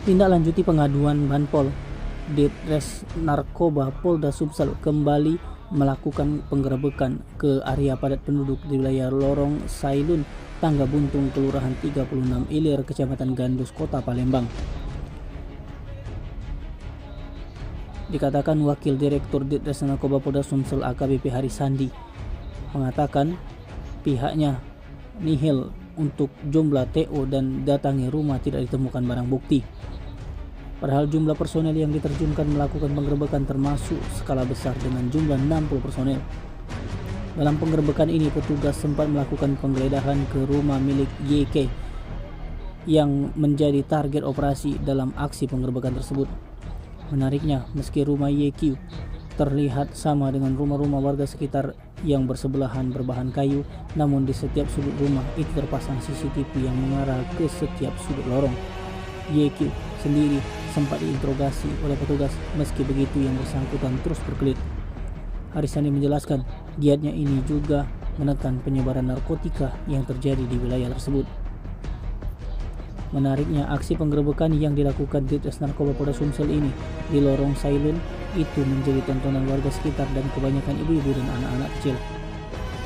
Tindak lanjuti pengaduan Banpol, Ditres Narkoba Polda Sumsel kembali melakukan penggerebekan ke area padat penduduk di wilayah Lorong Sailun, Tangga Buntung, Kelurahan 36 Ilir, Kecamatan Gandus, Kota Palembang. Dikatakan Wakil Direktur Ditres Narkoba Polda Sumsel AKBP Harisandi mengatakan pihaknya nihil untuk jumlah TO dan datangi rumah tidak ditemukan barang bukti. Padahal jumlah personel yang diterjunkan melakukan penggerebekan termasuk skala besar dengan jumlah 60 personel. Dalam penggerebekan ini petugas sempat melakukan penggeledahan ke rumah milik YK yang menjadi target operasi dalam aksi penggerebekan tersebut. Menariknya, meski rumah YQ terlihat sama dengan rumah-rumah warga sekitar yang bersebelahan berbahan kayu, namun di setiap sudut rumah itu terpasang CCTV yang mengarah ke setiap sudut lorong. YQ sendiri sempat diinterogasi oleh petugas, meski begitu yang bersangkutan terus berkelit. Harisani menjelaskan giatnya ini juga menekan penyebaran narkotika yang terjadi di wilayah tersebut. Menariknya, aksi penggerebekan yang dilakukan Ditres Narkoba Polda Sumsel ini di Lorong Sailun itu menjadi tontonan warga sekitar dan kebanyakan ibu-ibu dan anak-anak kecil.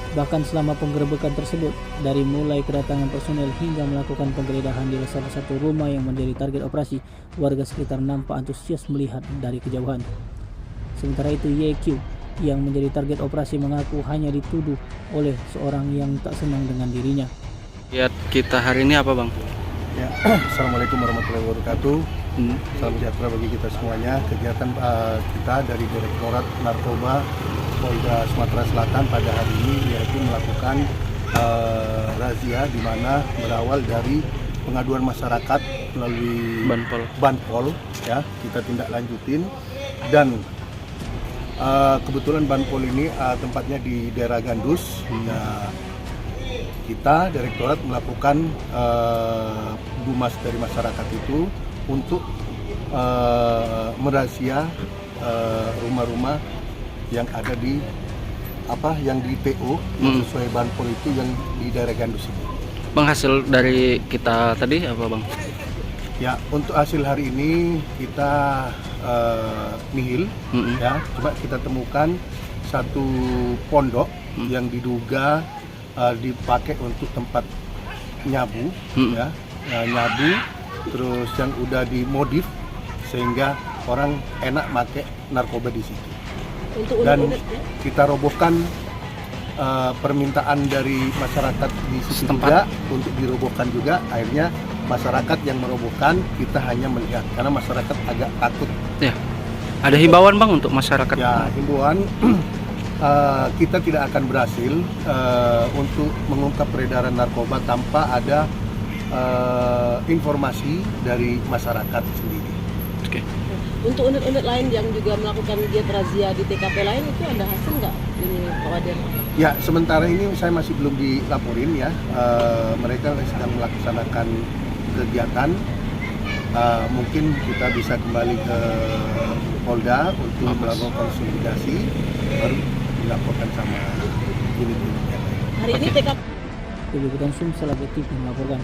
Bahkan selama penggerebekan tersebut, dari mulai kedatangan personel hingga melakukan penggeledahan di salah satu rumah yang menjadi target operasi, warga sekitar nampak antusias melihat dari kejauhan. Sementara itu, YQ yang menjadi target operasi mengaku hanya dituduh oleh seorang yang tak senang dengan dirinya. Lihat kita hari ini apa, Bang? Ya, Assalamualaikum warahmatullahi wabarakatuh. Salam sejahtera bagi kita semuanya. Kegiatan kita dari Direktorat Narkoba Polda Sumatera Selatan pada hari ini yaitu melakukan razia di mana berawal dari pengaduan masyarakat melalui Banpol, ya, kita tindak lanjutin dan kebetulan Banpol ini tempatnya di daerah Gandus. Kita Direktorat melakukan dumas dari masyarakat itu untuk merazia rumah-rumah yang ada di yang di TO sesuai Banpol itu yang di daerah Gandus ini. Bang, hasil dari kita tadi apa, Bang? Ya, untuk hasil hari ini kita nihil, ya, coba kita temukan satu pondok yang diduga dipakai untuk tempat nyabu, ya, nyabu, terus yang udah dimodif sehingga orang enak pakai narkoba di situ. Dan kita robohkan permintaan dari masyarakat di situ juga untuk dirobohkan juga. Akhirnya masyarakat yang merobohkan kita hanya melihat karena masyarakat agak takut. Ya, ada himbauan, Bang, untuk masyarakat? Ya, himbauan. Kita tidak akan berhasil untuk mengungkap peredaran narkoba tanpa ada informasi dari masyarakat sendiri. Oke. Untuk unit-unit lain yang juga melakukan giat razia di TKP lain itu ada hasil nggak ini, Pak Wadir? Ya, sementara ini saya masih belum dilaporin, ya. Mereka sedang melaksanakan kegiatan. Mungkin kita bisa kembali ke Polda untuk melakukan konsolidasi baru dilaporkan sama unit-unit yang lain. Hari ini TKP Liputan Sumsel TV melaporkan.